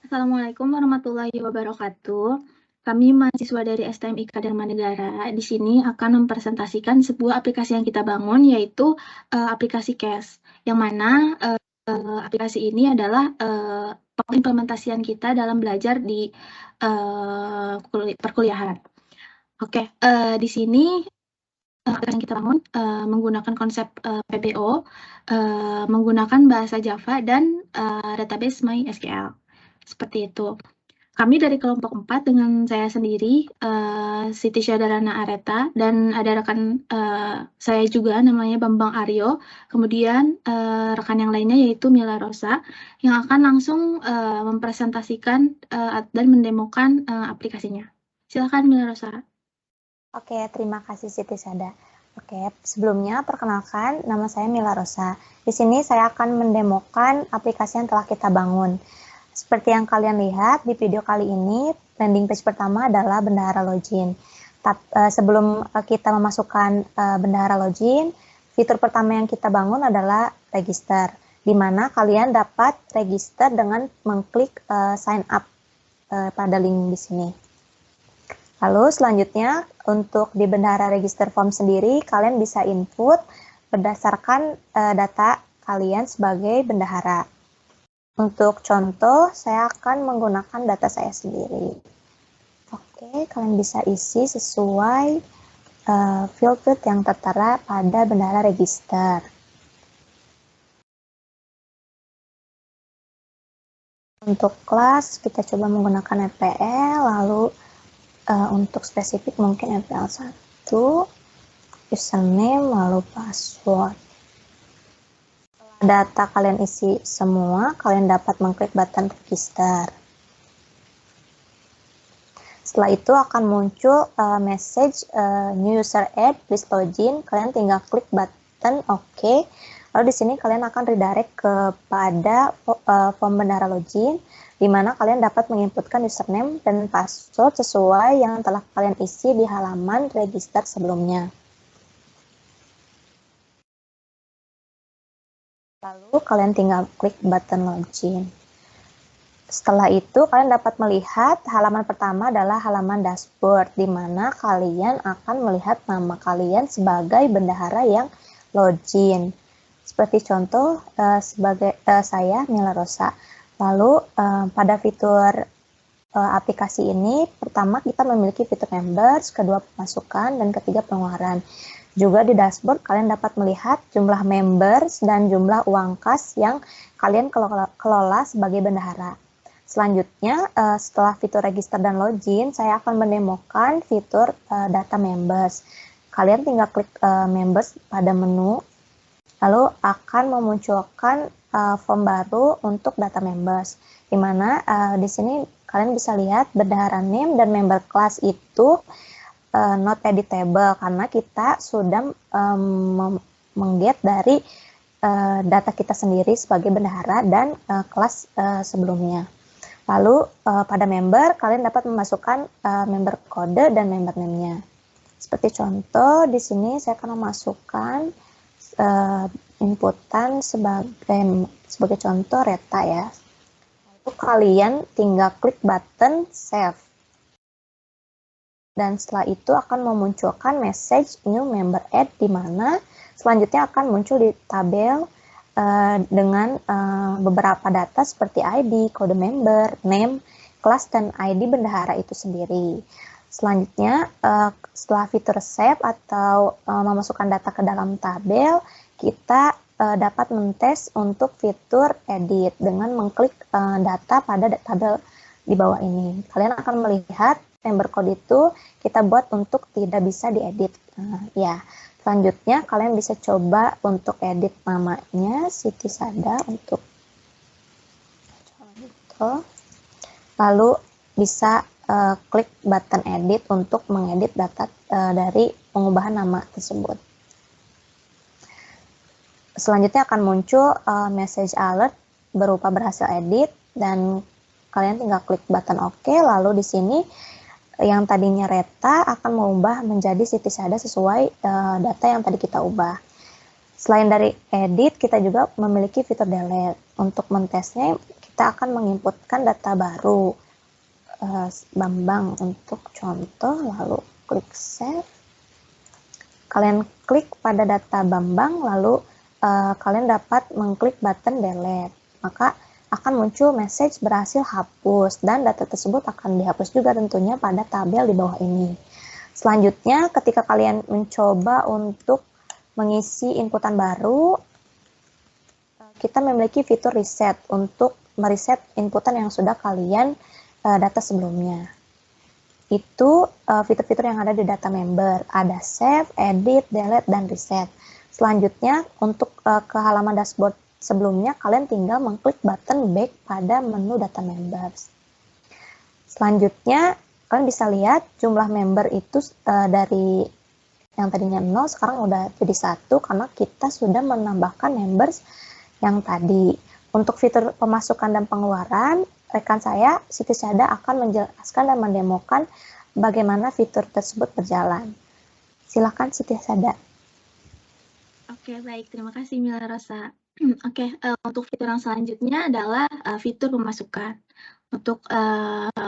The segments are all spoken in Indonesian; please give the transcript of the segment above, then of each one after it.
Assalamualaikum warahmatullahi wabarakatuh. Kami mahasiswa dari STMIK Dharma Negara di sini akan mempresentasikan sebuah aplikasi yang kita bangun, yaitu aplikasi CAS, yang mana aplikasi ini adalah pengimplementasian kita dalam belajar di perkuliahan. Oke, di sini aplikasi yang kita bangun menggunakan konsep PBO, menggunakan bahasa Java dan database MySQL. Seperti itu. Kami dari kelompok 4 dengan saya sendiri, Siti Syadarana Areta, dan ada rekan saya juga namanya Bambang Aryo, kemudian rekan yang lainnya yaitu Mila Rosa, yang akan langsung mempresentasikan dan mendemokan aplikasinya. Silakan Mila Rosa. Oke, terima kasih Siti Sada. Oke, sebelumnya perkenalkan, nama saya Mila Rosa. Di sini saya akan mendemokan aplikasi yang telah kita bangun. Seperti yang kalian lihat di video kali ini, landing page pertama adalah bendahara login. Sebelum kita memasukkan bendahara login, fitur pertama yang kita bangun adalah register, di mana kalian dapat register dengan mengklik sign up pada link di sini. Lalu selanjutnya untuk di bendahara register form sendiri, kalian bisa input berdasarkan data kalian sebagai bendahara. Untuk contoh, saya akan menggunakan data saya sendiri. Oke, kalian bisa isi sesuai field yang tertera pada bendahara register. Untuk kelas, kita coba menggunakan EPL, lalu untuk spesifik mungkin MPL1, username, lalu password. Setelah data kalian isi semua, kalian dapat mengklik button register. Setelah itu akan muncul message new user add, please login. Kalian tinggal klik button OK. Lalu di sini kalian akan redirect kepada form bendahara login, di mana kalian dapat menginputkan username dan password sesuai yang telah kalian isi di halaman register sebelumnya. Lalu kalian tinggal klik button login. Setelah itu kalian dapat melihat halaman pertama adalah halaman dashboard, di mana kalian akan melihat nama kalian sebagai bendahara yang login. Seperti contoh sebagai saya Mila Rosa. Lalu pada fitur aplikasi ini, pertama kita memiliki fitur members, kedua pemasukan, dan ketiga pengeluaran. Juga di dashboard kalian dapat melihat jumlah members dan jumlah uang kas yang kalian kelola sebagai bendahara. Selanjutnya, setelah fitur register dan login, saya akan mendemokan fitur data members. Kalian tinggal klik members pada menu, lalu akan memunculkan form baru untuk data members, di mana di sini kalian bisa lihat bendahara name dan member class itu not editable karena kita sudah mengget dari data kita sendiri sebagai bendahara dan kelas sebelumnya. Lalu pada member kalian dapat memasukkan member kode dan member name-nya. Seperti contoh di sini saya akan memasukkan inputan sebagai contoh Reta ya. Lalu kalian tinggal klik button save. Dan setelah itu akan memunculkan message new member add, di mana selanjutnya akan muncul di tabel dengan beberapa data seperti ID, kode member, name, kelas, dan ID bendahara itu sendiri. Selanjutnya, setelah fitur save atau memasukkan data ke dalam tabel, kita dapat mentes untuk fitur edit dengan mengklik data pada tabel di bawah ini. Kalian akan melihat member code itu kita buat untuk tidak bisa diedit. Ya, selanjutnya kalian bisa coba untuk edit namanya Siti Sada untuk contoh. Lalu bisa klik button edit untuk mengedit data dari pengubahan nama tersebut. Selanjutnya akan muncul message alert berupa berhasil edit, dan kalian tinggal klik button OK. Lalu di sini yang tadinya Reta akan mengubah menjadi Siti Sada sesuai data yang tadi kita ubah. Selain dari edit, kita juga memiliki fitur delete. Untuk mentesnya, kita akan menginputkan data baru, Bambang untuk contoh, lalu klik save. Kalian klik pada data Bambang, lalu kalian dapat mengklik button delete. Maka akan muncul message berhasil hapus, dan data tersebut akan dihapus juga tentunya pada tabel di bawah ini. Selanjutnya, ketika kalian mencoba untuk mengisi inputan baru, kita memiliki fitur reset untuk mereset inputan yang sudah kalian data sebelumnya. Itu fitur-fitur yang ada di data member. Ada save, edit, delete, dan reset. Selanjutnya, untuk ke halaman dashboard sebelumnya, kalian tinggal mengklik button back pada menu data members. Selanjutnya, kalian bisa lihat jumlah member itu dari yang tadinya 0 sekarang udah jadi 1 karena kita sudah menambahkan members yang tadi. Untuk fitur pemasukan dan pengeluaran, rekan saya, Siti Syahda, akan menjelaskan dan mendemokan bagaimana fitur tersebut berjalan. Silakan Siti Syahda. Oke, baik. Terima kasih, Mila Rosa. Oke, untuk fitur yang selanjutnya adalah fitur pemasukan. Untuk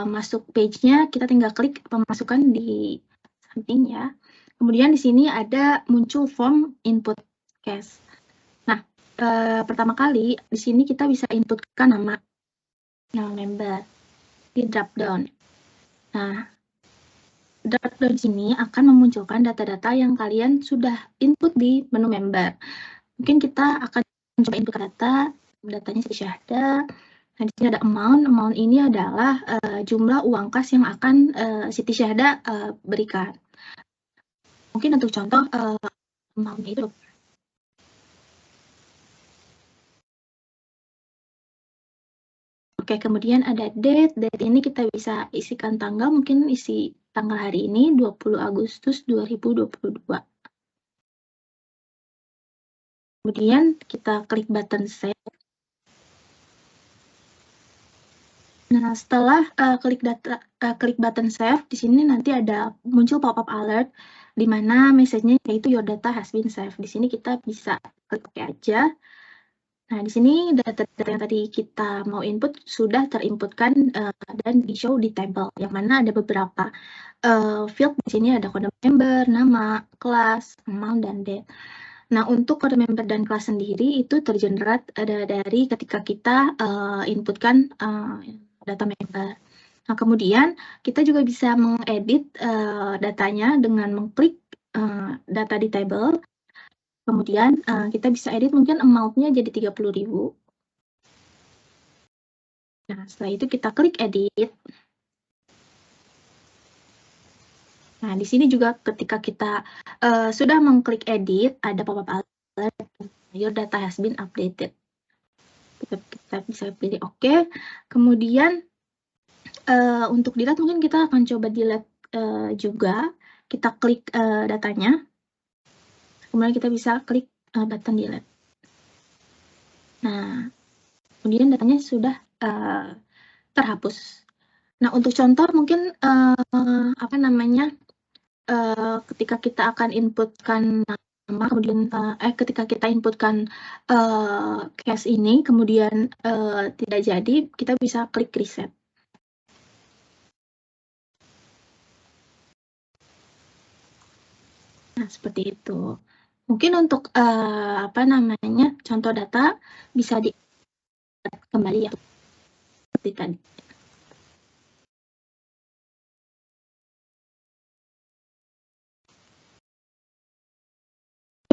masuk page-nya, kita tinggal klik pemasukan di samping ya. Kemudian di sini ada muncul form input cash. Nah, pertama kali di sini kita bisa inputkan nama member di drop down. Nah, drop down sini akan memunculkan data-data yang kalian sudah input di menu member. Mungkin kita akan coba input datanya Siti Syahda. Nah, di sini ada amount ini adalah jumlah uang kas yang akan Siti Syahda berikan. Mungkin untuk contoh amount itu. Oke, kemudian ada date ini kita bisa isikan tanggal, mungkin isi tanggal hari ini 20 Agustus 2022. Kemudian kita klik button save. Nah, setelah klik button save, di sini nanti ada muncul pop-up alert di mana message-nya yaitu your data has been saved. Di sini kita bisa klik OK aja. Nah, di sini data-data yang tadi kita mau input sudah terinputkan dan di-show di table, yang mana ada beberapa field. Di sini ada kode member, nama, kelas, amount, dan date. Nah, untuk kode member dan kelas sendiri itu tergenerate dari ketika kita inputkan data member. Nah, kemudian kita juga bisa mengedit datanya dengan mengklik data di table. Kemudian kita bisa edit mungkin amount-nya jadi 30.000. Nah, setelah itu kita klik edit. Nah, di sini juga ketika kita sudah mengklik edit, ada pop-up alert, your data has been updated. Kita bisa pilih OK. Kemudian untuk delete mungkin kita akan coba delete juga. Kita klik datanya. Kemudian kita bisa klik button delete. Nah, kemudian datanya sudah terhapus. Nah, untuk contoh mungkin ketika kita akan inputkan nama, kemudian ketika kita inputkan cache ini, kemudian tidak jadi, kita bisa klik reset. Nah, seperti itu. Mungkin untuk contoh data bisa di kembali ya, seperti tadi.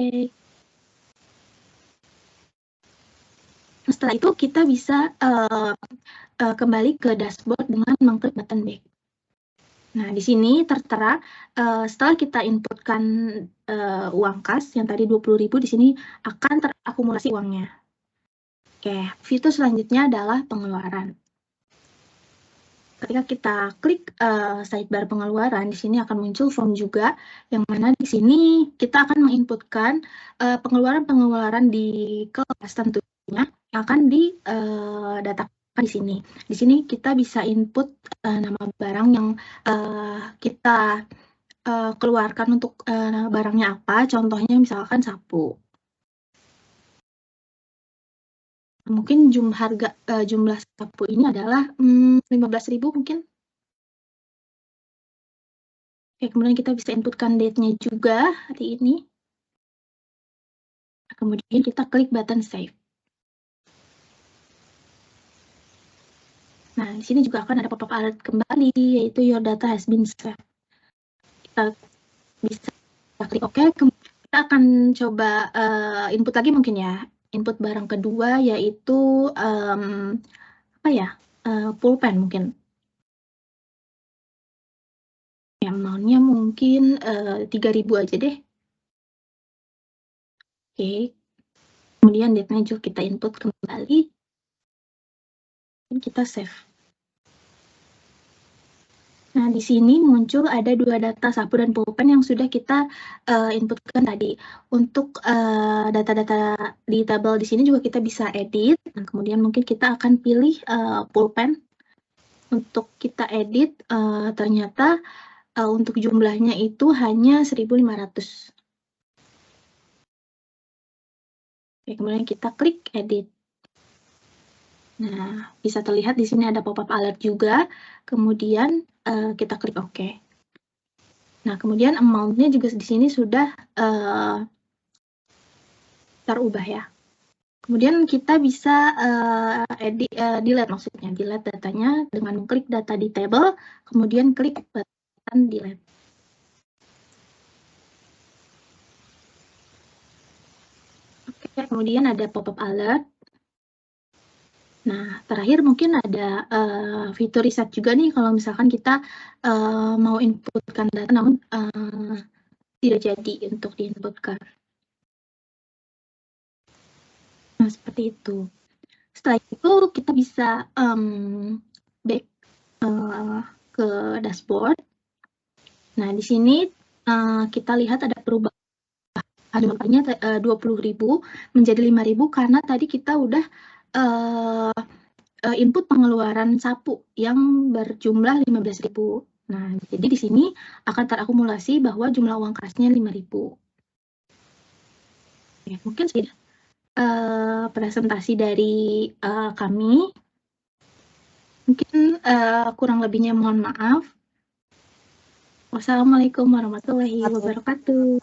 Oke. Setelah itu kita bisa kembali ke dashboard dengan mengklik button back. Nah, di sini tertera setelah kita inputkan uang kas yang tadi 20.000, di sini akan terakumulasi uangnya. Oke, fitur selanjutnya adalah pengeluaran. Ketika kita klik sidebar pengeluaran, di sini akan muncul form juga, yang mana di sini kita akan menginputkan pengeluaran-pengeluaran di kelas tentunya yang akan didatakan di sini. Di sini kita bisa input nama barang yang kita keluarkan untuk barangnya apa. Contohnya misalkan sapu. Mungkin jumlah sapu ini adalah 15.000 mungkin. Oke, kemudian kita bisa inputkan date-nya juga hari ini. Kemudian kita klik button save. Nah, di sini juga akan ada pop-up alert kembali, yaitu your data has been saved. Kita bisa klik OK. Kemudian kita akan coba input lagi mungkin ya. Input barang kedua yaitu apa ya? Pulpen mungkin. Amount-nya mungkin 3.000 aja deh. Oke. Kemudian date-nya juga kita input kembali. Dan kita save. Nah, di sini muncul ada 2 data sapu dan pulpen yang sudah kita inputkan tadi. Untuk data-data di tabel di sini juga kita bisa edit. Nah, kemudian mungkin kita akan pilih pulpen. Untuk kita edit, ternyata untuk jumlahnya itu hanya 1.500. Oke, kemudian kita klik edit. Nah, bisa terlihat di sini ada pop-up alert juga. Kemudian kita klik OK. Nah, kemudian amount-nya juga di sini sudah terubah ya. Kemudian kita bisa delete maksudnya, delete datanya dengan klik data di table, kemudian klik button delete. Oke, kemudian ada pop-up alert. Nah, terakhir mungkin ada fitur reset juga nih kalau misalkan kita mau inputkan data namun tidak jadi untuk diinputkan. Nah, seperti itu. Setelah itu kita bisa back ke dashboard. Nah, di sini kita lihat ada perubahan jumlahnya 20.000 menjadi 5.000 karena tadi kita udah input pengeluaran sapu yang berjumlah 15.000. Nah, jadi di sini akan terakumulasi bahwa jumlah uang kasnya 5.000. Ya, mungkin sudah presentasi dari kami. Mungkin kurang lebihnya mohon maaf. Wassalamualaikum warahmatullahi wabarakatuh.